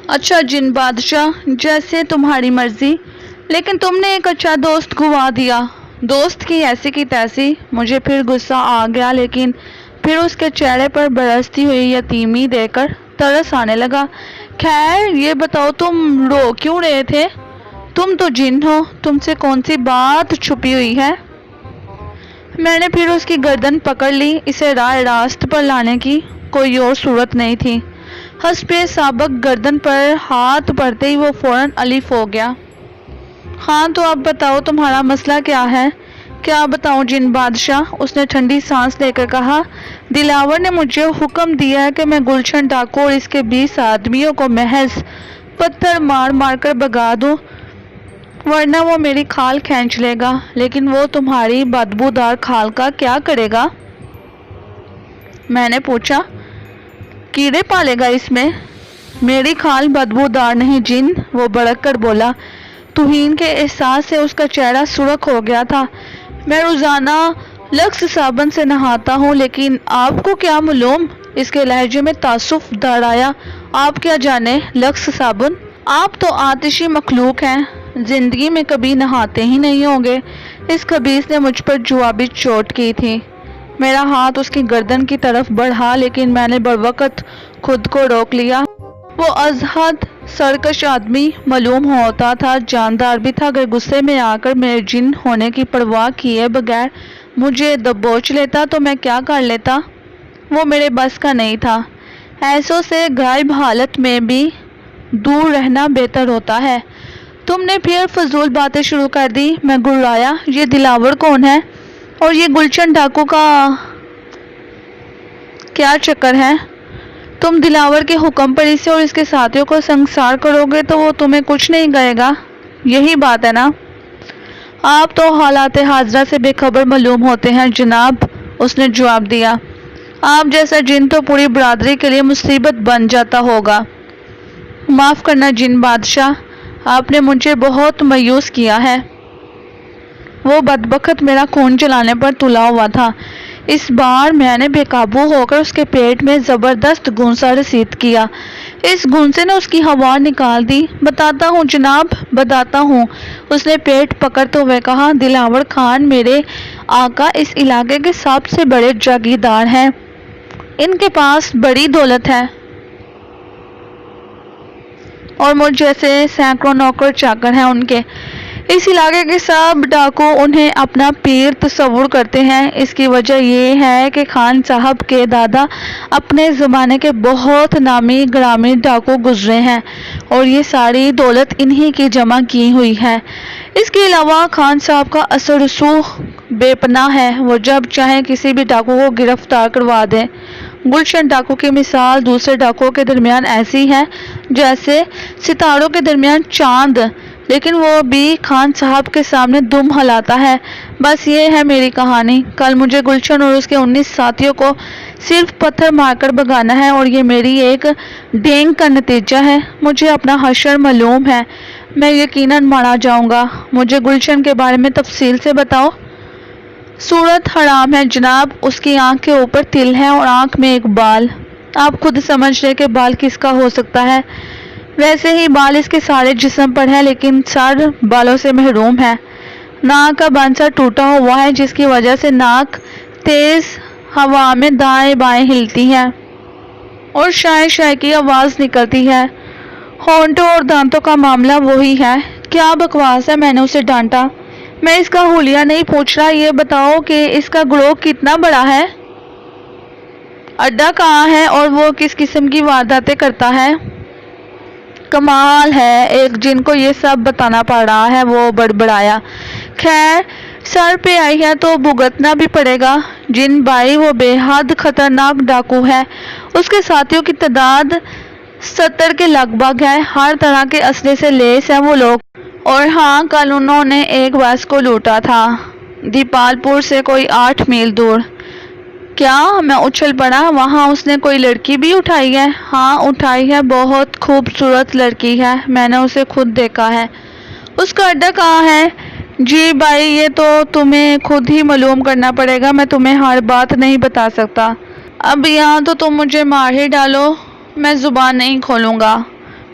اچھا جن بادشاہ، جیسے تمہاری مرضی، لیکن تم نے ایک اچھا دوست گوا دیا۔ دوست کی ایسی کی تیسی۔ مجھے پھر غصہ آ گیا، لیکن پھر اس کے چہرے پر برستی ہوئی یتیمی دیکھ کر ترس آنے لگا۔ خیر یہ بتاؤ تم رو کیوں رہے تھے؟ تم تو جن ہو، تم سے کون سی بات چھپی ہوئی ہے؟ میں نے پھر اس کی گردن پکڑ لی۔ اسے راہ راست پر لانے کی کوئی اور صورت نہیں تھی۔ حسب سابق گردن پر ہاتھ پڑتے ہی وہ فوراً الف ہو گیا۔ ہاں تو اب بتاؤ تمہارا مسئلہ کیا ہے؟ کیا بتاؤں جن بادشاہ، اس نے ٹھنڈی سانس لے کر کہا۔ دلاور نے مجھے حکم دیا ہے کہ میں گلشن ڈاکو اور اس کے 20 آدمیوں کو محض پتھر مار مار کر بھگا دوں، ورنہ وہ میری کھال کھینچ لے گا۔ لیکن وہ تمہاری بدبودار کھال کا کیا کرے گا؟ میں نے پوچھا۔ کیڑے پالے گا اس میں؟ میری کھال بدبودار نہیں جن، وہ بڑک کر بولا۔ توہین کے احساس سے اس کا چہرہ سرخ ہو گیا تھا۔ میں روزانہ لکس صابن سے نہاتا ہوں، لیکن آپ کو کیا معلوم؟ اس کے لہجے میں تعصب دہرایا۔ آپ کیا جانے لکس صابن؟ آپ تو آتشی مخلوق ہیں، زندگی میں کبھی نہاتے ہی نہیں ہوں گے۔ اس خبیث نے مجھ پر جوابی چوٹ کی تھی۔ میرا ہاتھ اس کی گردن کی طرف بڑھا، لیکن میں نے بروقت خود کو روک لیا۔ وہ از حد سرکش آدمی معلوم ہوتا تھا، جاندار بھی تھا۔ اگر غصے میں آ کر میرے جن ہونے کی پرواہ کیے بغیر مجھے دبوچ لیتا تو میں کیا کر لیتا؟ وہ میرے بس کا نہیں تھا۔ ایسوں سے غائب حالت میں بھی دور رہنا بہتر ہوتا ہے۔ تم نے پھر فضول باتیں شروع کر دی، میں گڑایا۔ یہ دلاور کون ہے؟ اور یہ گلشن ڈاکو کا کیا چکر ہے؟ تم دلاور کے حکم پر اسے اور اس کے ساتھیوں کو سنگسار کرو گے تو وہ تمہیں کچھ نہیں کہے گا، یہی بات ہے نا؟ آپ تو حالات حاضرہ سے بے خبر معلوم ہوتے ہیں جناب، اس نے جواب دیا۔ آپ جیسا جن تو پوری برادری کے لیے مصیبت بن جاتا ہوگا۔ معاف کرنا جن بادشاہ، آپ نے مجھے بہت مایوس کیا ہے۔ وہ بدبخت میرا خون چلانے پر تلا ہوا تھا۔ اس بار میں نے بے قابو ہو کر اس کے پیٹ میں زبردست گھونسا رسید کیا۔ اس گھونسے نے اس کی ہوا نکال دی۔ بتاتا ہوں جناب، بتاتا ہوں، اس نے پیٹ پکڑتے ہوئے کہا۔ دلاور خان میرے آقا اس علاقے کے سب سے بڑے جاگیردار ہیں، ان کے پاس بڑی دولت ہے اور مجھ جیسے سینکڑوں نوکر چاکر ہیں ان کے۔ اس علاقے کے سب ڈاکو انہیں اپنا پیر تصور کرتے ہیں۔ اس کی وجہ یہ ہے کہ خان صاحب کے دادا اپنے زمانے کے بہت نامی گرامی ڈاکو گزرے ہیں، اور یہ ساری دولت انہی کی جمع کی ہوئی ہے۔ اس کے علاوہ خان صاحب کا اثر رسوخ بے پناہ ہے، وہ جب چاہیں کسی بھی ڈاکو کو گرفتار کروا دیں۔ گلشن ڈاکو کی مثال دوسرے ڈاکوؤں کے درمیان ایسی ہے جیسے ستاروں کے درمیان چاند، لیکن وہ بھی خان صاحب کے سامنے دم ہلاتا ہے۔ بس یہ ہے میری کہانی۔ کل مجھے گلشن اور اس کے 19 ساتھیوں کو صرف پتھر مار کر بھگانا ہے، اور یہ میری ایک ڈینگ کا نتیجہ ہے۔ مجھے اپنا حشر معلوم ہے، میں یقیناً مارا جاؤں گا۔ مجھے گلشن کے بارے میں تفصیل سے بتاؤ۔ صورت حرام ہے جناب، اس کی آنکھ کے اوپر تل ہے اور آنکھ میں ایک بال۔ آپ خود سمجھ لیں کہ بال کس کا ہو سکتا ہے۔ ویسے ہی بال اس کے سارے جسم پر ہے، لیکن سر بالوں سے محروم ہے۔ ناک کا بنسا ٹوٹا ہوا ہے، جس کی وجہ سے ناک تیز ہوا میں دائیں بائیں ہلتی ہے اور شائیں شائیں کی آواز نکلتی ہے۔ ہونٹوں اور دانتوں کا معاملہ وہی ہے۔ کیا بکواس ہے، میں نے اسے ڈانٹا۔ میں اس کا حلیہ نہیں پوچھ رہا، یہ بتاؤ کہ اس کا گروہ کتنا بڑا ہے، اڈا کہاں ہے اور وہ کس قسم کی وارداتیں کرتا ہے؟ کمال ہے، ایک جن کو یہ سب بتانا پڑ رہا ہے، وہ بڑبڑایا۔ خیر سر پہ آئی ہے تو بھگتنا بھی پڑے گا جن بھائی، وہ بے حد خطرناک ڈاکو ہے۔ اس کے ساتھیوں کی تعداد 70 کے لگ بھگ ہے، ہر طرح کے اسلحے سے لیس ہیں وہ لوگ۔ اور ہاں، کل انہوں نے ایک بس کو لوٹا تھا، دیپال پور سے کوئی 8 میل دور۔ کیا؟ میں اچھل پڑا۔ وہاں اس نے کوئی لڑکی بھی اٹھائی ہے؟ ہاں اٹھائی ہے، بہت خوبصورت لڑکی ہے، میں نے اسے خود دیکھا ہے۔ اس کا اڈا کہاں ہے؟ جی بھائی یہ تو تمہیں خود ہی معلوم کرنا پڑے گا، میں تمہیں ہر بات نہیں بتا سکتا۔ اب یہاں تو تم مجھے مار ہی ڈالو، میں زبان نہیں کھولوں گا۔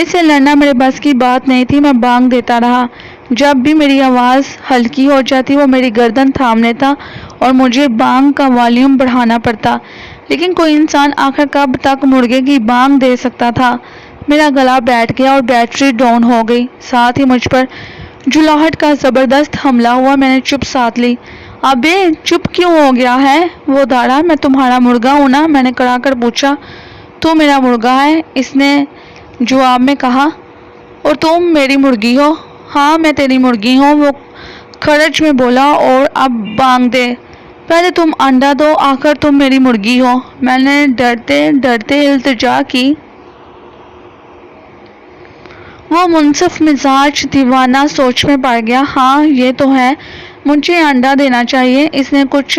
اسے لڑنا میرے بس کی بات نہیں تھی. میں بانگ دیتا رہا. جب بھی میری آواز ہلکی ہو جاتی وہ میری گردن تھام لیتا اور مجھے بانگ کا والیوم بڑھانا پڑتا. لیکن کوئی انسان آخر کب تک مرغے کی بانگ دے سکتا تھا. میرا گلا بیٹھ گیا اور بیٹری ڈاؤن ہو گئی. ساتھ ہی مجھ پر جلاہٹ کا زبردست حملہ ہوا. میں نے چپ ساتھ لی. ابے چپ کیوں ہو گیا ہے؟ وہ داڑا. میں تمہارا مرغا ہوں نا؟ میں نے کڑا کر پوچھا. تو میرا مرغا ہے، اس نے جواب میں کہا. اور تم میری مرغی ہو؟ ہاں میں تیری مرغی ہوں، وہ کھرج میں بولا. اور اب بانگ دے. پہلے تم انڈا دو، آخر تم میری مرغی ہو. میں نے ڈرتے ڈرتے التجا کی. وہ منصف مزاج دیوانہ سوچ میں پڑ گیا. ہاں یہ تو ہے، مجھے انڈا دینا چاہیے. اس نے کچھ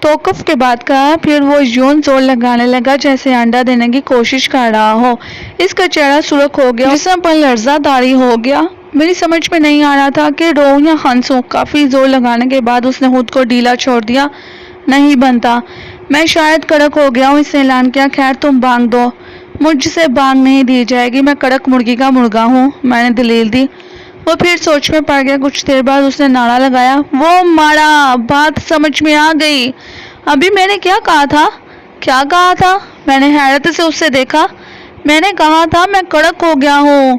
توقف کے بعد کہا. پھر وہ یوں زور لگانے لگا جیسے انڈا دینے کی کوشش کر رہا ہو. اس کا چہرہ سرخ ہو گیا، جسم پر لرزہ طاری ہو گیا. میری سمجھ میں نہیں آ رہا تھا کہ رو یا ہنسوں. کافی زور لگانے کے بعد اس نے خود کو ڈھیلا چھوڑ دیا. نہیں بنتا، میں شاید کڑک ہو گیا ہوں. اس نے اعلان کیا. خیر تم بانگ دو. مجھ سے بانگ نہیں دی جائے گی، میں کڑک مرغی کا مرغا ہوں. میں نے دلیل دی. وہ پھر سوچ میں پڑ گیا. کچھ دیر بعد اس نے نعرہ لگایا. وہ ماڑا، بات سمجھ میں آ گئی. ابھی میں نے کیا کہا تھا؟ کیا کہا تھا؟ میں نے حیرت سے اسے دیکھا. میں نے کہا تھا میں کڑک ہو گیا ہوں.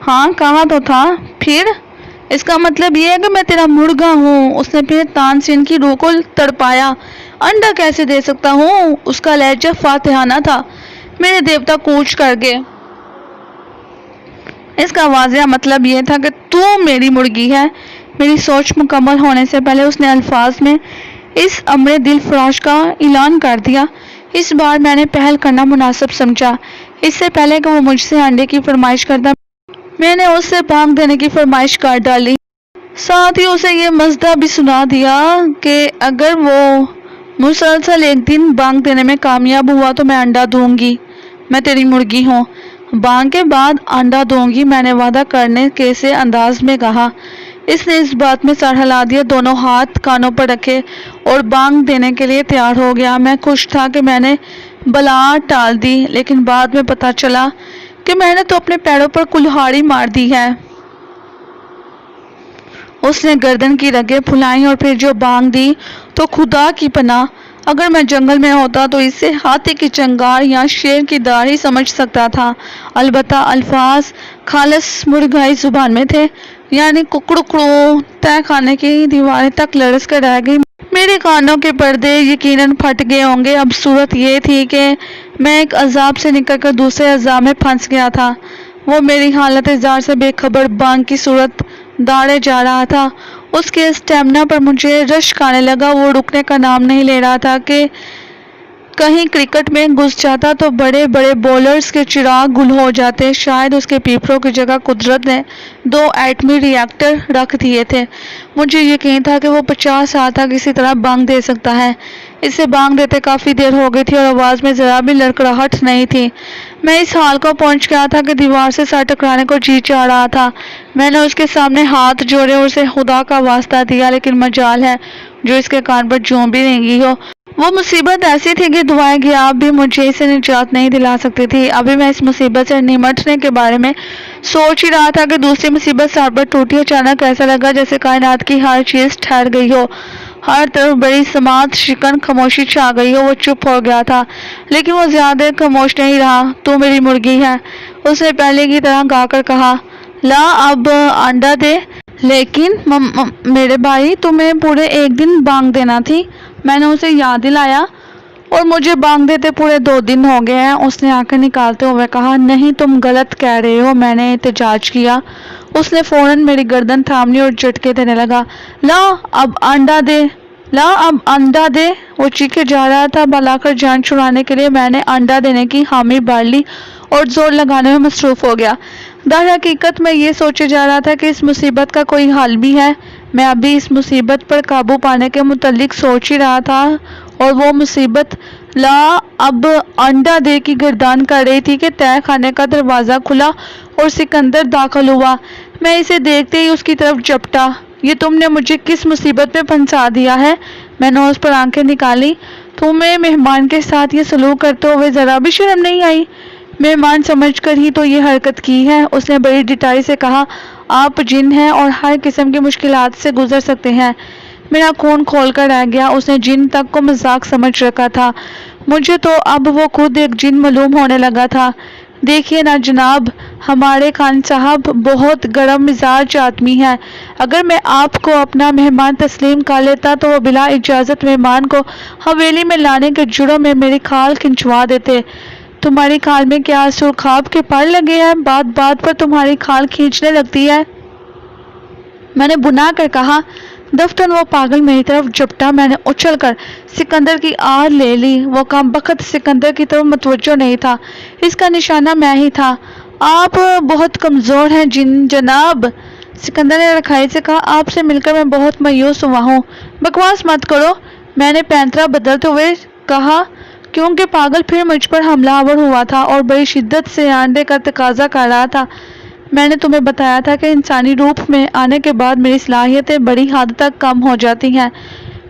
ہاں کہا تو تھا. پھر اس کا مطلب یہ ہے کہ میں تیرا مرغا ہوں. اس نے پھر تان سین کی روح کو تڑپایا. انڈا کیسے دے سکتا ہوں؟ اس کا لہجہ فاتحانہ تھا. میرے دیوتا کوچ کر گئے. اس کا واضح مطلب یہ تھا کہ تو میری مرغی ہے. میری سوچ مکمل ہونے سے پہلے اس نے الفاظ میں اس امر دل فراش کا اعلان کر دیا. اس بار میں نے پہل کرنا مناسب سمجھا. اس سے پہلے کہ وہ مجھ سے انڈے کی فرمائش کرتا، میں نے اس سے بانگ دینے کی فرمائش کر ڈالی. ساتھ ہی اسے یہ مزدہ بھی سنا دیا کہ اگر وہ مسلسل ایک دن بانگ دینے میں کامیاب ہوا تو میں انڈا دوں گی. میں تیری مرغی ہوں، بانگ کے بعد انڈا دوں گی. میں نے وعدہ کرنے کے سے انداز میں کہا. اس نے اس بات میں سر ہلا دیا، دونوں ہاتھ کانوں پر رکھے اور بانگ دینے کے لیے تیار ہو گیا. میں خوش تھا کہ میں نے بلا ٹال دی، لیکن بعد میں پتہ چلا کہ میں نے تو اپنے پیروں پر کلہاڑی مار دی ہے. اس نے گردن کی رگیں پھلائیں اور پھر جو بانگ دی تو خدا کی پناہ اگر میں جنگل میں ہوتا تو اسے ہاتھی کی چنگار یا شیر کی داڑھی سمجھ سکتا تھا. البتہ الفاظ خالص مرغائی زبان میں تھے، یعنی ککڑکڑو تہ خانے کی دیواریں تک لرز کر رہ گئی. میرے کانوں کے پردے یقیناً پھٹ گئے ہوں گے. اب صورت یہ تھی کہ میں ایک عذاب سے نکل کر دوسرے عذاب میں پھنس گیا تھا. وہ میری حالت زار سے بے خبر بانگ کی صورت داڑے جا رہا تھا. اس کے اسٹیمنا پر مجھے رشک آنے لگا. وہ رکنے کا نام نہیں لے رہا تھا کہ کہیں کرکٹ میں گھس جاتا تو بڑے بڑے بولرز کے چراغ گل ہو جاتے. شاید اس کے پیپروں کی جگہ قدرت نے 2 ایٹمی ری ایکٹر رکھ دیے تھے. مجھے یقین تھا کہ وہ 50 سال تک اسی طرح بانگ دے سکتا ہے. اسے بانگ دیتے کافی دیر ہو گئی تھی اور آواز میں ذرا بھی لڑکڑاہٹ نہیں تھی. میں اس حال کو پہنچ گیا تھا کہ دیوار سے سر ٹکرانے کو جی چاہ رہا تھا. میں نے اس کے سامنے ہاتھ جوڑے اور اسے خدا کا واسطہ دیا، لیکن مجال ہے جو اس کے کان پر جوں بھی رینگی ہو. وہ مصیبت ایسی تھی کہ دعائیں غیاب بھی مجھے اسے نجات نہیں دلا سکتی تھی. ابھی میں اس مصیبت سے نمٹنے کے بارے میں سوچ ہی رہا تھا کہ دوسری مصیبت سر پر ٹوٹی. اچانک ایسا لگا جیسے کائنات کی ہر چیز ٹھہر گئی ہو، ہر طرف بڑی سماعت شکن خاموشی چھا گئی ہو. وہ چپ ہو گیا تھا، لیکن وہ زیادہ خاموش نہیں رہا. تو میری مرغی ہے، اس نے پہلے کی طرح گا کر کہا. لا اب انڈا دے. لیکن میرے بھائی تمہیں پورے 1 دن بانگ دینا تھی. میں نے اسے یاد دلایا. اور مجھے بانگ دیتے پورے 2 دن ہو گئے ہیں. اس نے آنکھیں نکالتے ہوئے کہا. نہیں تم غلط کہہ رہے ہو. میں نے احتجاج کیا. اس نے فوراً میری گردن تھام لی اور جھٹکے دینے لگا. لا اب انڈا دے، لا اب انڈا دے. وہ چیخے جا رہا تھا. بلا کر جان چھڑانے کے لیے میں نے انڈا دینے کی حامی بھر لی اور زور لگانے میں مصروف ہو گیا. در حقیقت میں یہ سوچے جا رہا تھا کہ اس مصیبت کا کوئی حل بھی ہے. میں ابھی اس مصیبت پر قابو پانے کے متعلق سوچ ہی رہا تھا اور وہ مصیبت لا اب انڈا دے کی گردان کر رہی تھی کہ تہ خانے کا دروازہ کھلا اور سکندر داخل ہوا. میں اسے دیکھتے ہی اس کی طرف جھپٹا. یہ تم نے مجھے کس مصیبت میں پھنسا دیا ہے؟ میں نے اس پر آنکھیں نکالی. تمہیں مہمان کے ساتھ یہ سلوک کرتے ہوئے ذرا بھی شرم نہیں آئی؟ مہمان سمجھ کر ہی تو یہ حرکت کی ہے۔ اس نے بڑی ڈٹائی سے کہا، آپ جن ہیں اور ہر قسم کی مشکلات سے گزر سکتے ہیں۔ میرا خون کھول کر رہ گیا۔ اس نے جن تک کو مذاق سمجھ رکھا تھا، مجھے تو اب وہ خود ایک جن معلوم ہونے لگا تھا۔ دیکھیے نا جناب، ہمارے خان صاحب بہت گرم مزاج آدمی ہیں۔ اگر میں آپ کو اپنا مہمان تسلیم کر لیتا تو وہ بلا اجازت مہمان کو حویلی میں لانے کے جرم میں میری کھال کھنچوا دیتے۔ تمہاری کھال میں کیا سرخاب کے پر لگے ہیں؟ بات بات پر تمہاری کھال کھینچنے لگتی ہے۔ میں نے بنا کر کہا، دفتن وہ پاگل میری طرف جھپٹا۔ میں نے اچھل کر سکندر کی آڑ لے لی۔ وہ کم بخت سکندر کی طرف متوجہ نہیں تھا، اس کا نشانہ میں ہی تھا۔ آپ بہت کمزور ہیں جناب، سکندر نے رکھائی سے کہا۔ آپ سے مل کر میں بہت مایوس ہوا ہوں۔ بکواس مت کرو، میں نے پینترا بدلتے ہوئے کہا، کیونکہ پاگل پھر مجھ پر حملہ آور ہوا تھا اور بڑی شدت سے آنڈے کا تقاضا کر رہا تھا۔ میں نے تمہیں بتایا تھا کہ انسانی روپ میں آنے کے بعد میری صلاحیتیں بڑی حد تک کم ہو جاتی ہیں۔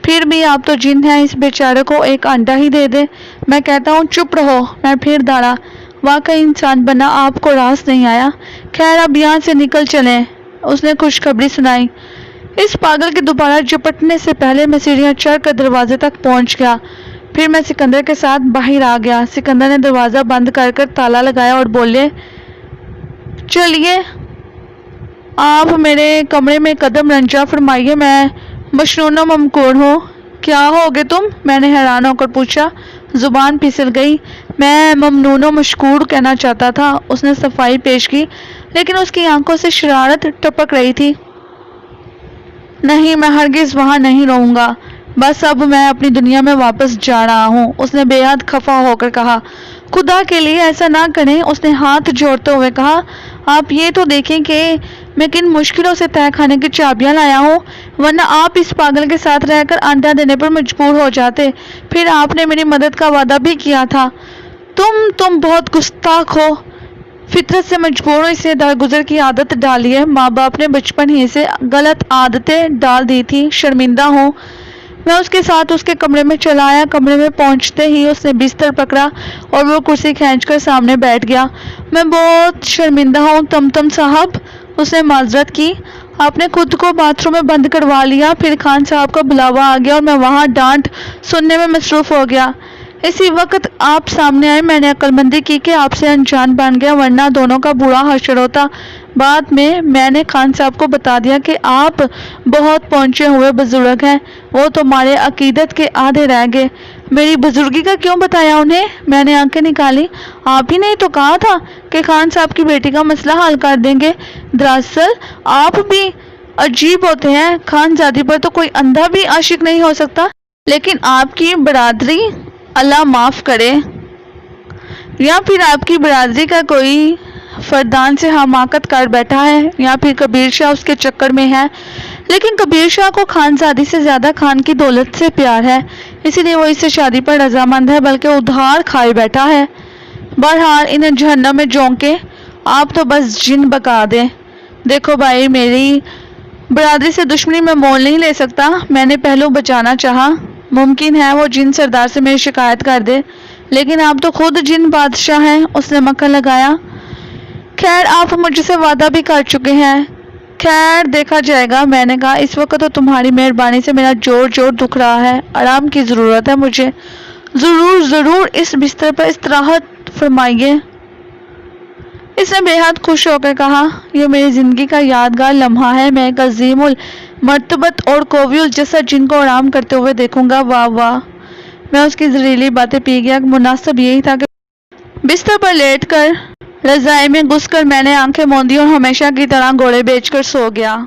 پھر بھی آپ تو جن ہیں، اس بیچارے کو ایک انڈا ہی دے دے۔ میں کہتا ہوں چپ رہو۔ میں پھر دوڑا۔ واقعی انسان بنا آپ کو راس نہیں آیا۔ خیر اب یہاں سے نکل چلیں، اس نے خوشخبری سنائی۔ اس پاگل کے دوبارہ جھپٹنے سے پہلے میں سیڑھیاں چڑھ کر دروازے تک پہنچ گیا۔ پھر میں سکندر کے ساتھ باہر آ گیا۔ سکندر نے دروازہ بند کر کر تالا لگایا اور بولے، چلیے آپ میرے کمرے میں قدم رنجا فرمائیے، میں مشنون و ممکور ہوں۔ کیا ہوگے تم؟ میں نے حیران ہو کر پوچھا۔ زبان پھسل گئی۔ میں ممنون و مشکور کہنا چاہتا تھا۔ اس نے صفائی پیش کی، لیکن اس کی آنکھوں سے شرارت ٹپک رہی تھی۔ نہیں، میں ہرگز وہاں نہیں رہوں گا، بس اب میں اپنی دنیا میں واپس جا رہا ہوں۔ اس نے بے حد خفا ہو کر کہا، خدا کے لیے ایسا نہ کریں۔ اس نے ہاتھ جوڑتے ہوئے کہا، آپ یہ تو دیکھیں کہ میں کن مشکلوں سے تہہ خانے کی چابیاں لایا ہوں، ورنہ آپ اس پاگل کے ساتھ رہ کر انڈا دینے پر مجبور ہو جاتے۔ پھر آپ نے میری مدد کا وعدہ بھی کیا تھا۔ تم بہت گستاخ ہو، فطرت سے مجبور ہو اسے درگزر کی عادت ڈالی ہے۔ ماں باپ نے بچپن ہی سے غلط عادتیں ڈال دی تھی، شرمندہ ہوں۔ میں اس کے ساتھ اس کے کمرے میں چلا آیا۔ کمرے میں پہنچتے ہی اس نے بستر پکڑا اور وہ کرسی کھینچ کر سامنے بیٹھ گیا۔ میں بہت شرمندہ ہوں تمتم صاحب، اس نے معذرت کی۔ آپ نے خود کو باتھ روم میں بند کروا لیا، پھر خان صاحب کا بلاوا آ گیا اور میں وہاں ڈانٹ سننے میں مصروف ہو گیا۔ اسی وقت آپ سامنے آئے۔ میں نے عقل مندی کی کہ آپ سے انجان بن گیا، ورنہ دونوں کا برا حشر ہوتا۔ بعد میں نے خان صاحب کو بتا دیا کہ آپ بہت پہنچے ہوئے بزرگ ہیں، وہ تمہارے عقیدت کے آدھے رہ گئے۔ میری بزرگی کا کیوں بتایا انہیں؟ میں نے آنکھیں نکالی۔ آپ ہی نے تو کہا تھا کہ خان صاحب کی بیٹی کا مسئلہ حل کر دیں گے۔ دراصل آپ بھی عجیب ہوتے ہیں، خان زادی پر تو کوئی اندھا بھی عاشق نہیں ہو سکتا، لیکن آپ کی برادری، اللہ معاف کرے، یا پھر آپ کی برادری کا کوئی فردان سے حماقت کر بیٹھا ہے، یا پھر کبیر شاہ اس کے چکر میں ہے۔ لیکن کبیر شاہ کو خان زادی سے زیادہ خان کی دولت سے پیار ہے، اسی لیے وہ اس سے شادی پر رضامند ہے، بلکہ ادھار کھائے بیٹھا ہے۔ بہرحال انہیں جہنم میں جھونکے، آپ تو بس جن بکا دیں۔ دیکھو بھائی، میری برادری سے دشمنی میں مول نہیں لے سکتا۔ میں نے پہلو بچانا چاہا، ممکن ہے وہ جن سردار سے میری شکایت کر دے، لیکن آپ تو خود جن بادشاہ ہیں، اس نے مکھن لگایا۔ خیر آپ مجھ سے وعدہ بھی کر چکے ہیں۔ خیر دیکھا جائے گا، میں نے کہا۔ اس وقت تو تمہاری مہربانی سے میرا جوڑ دکھ رہا ہے، آرام کی ضرورت ہے مجھے۔ ضرور اس بستر پر استراحت فرمائیے، اس نے بے حد خوش ہو کر کہا۔ یہ میری زندگی کا یادگار لمحہ ہے۔ میں ایک عظیم المرتبت اور قوی الجسد جن کو آرام کرتے ہوئے دیکھوں گا۔ واہ واہ، میں اس کی زہریلی باتیں پی گیا۔ مناسب یہی تھا کہ بستر پر لیٹ کر رضائی میں گھس کر میں نے آنکھیں موندی اور ہمیشہ کی طرح گوڑے بیچ کر سو گیا۔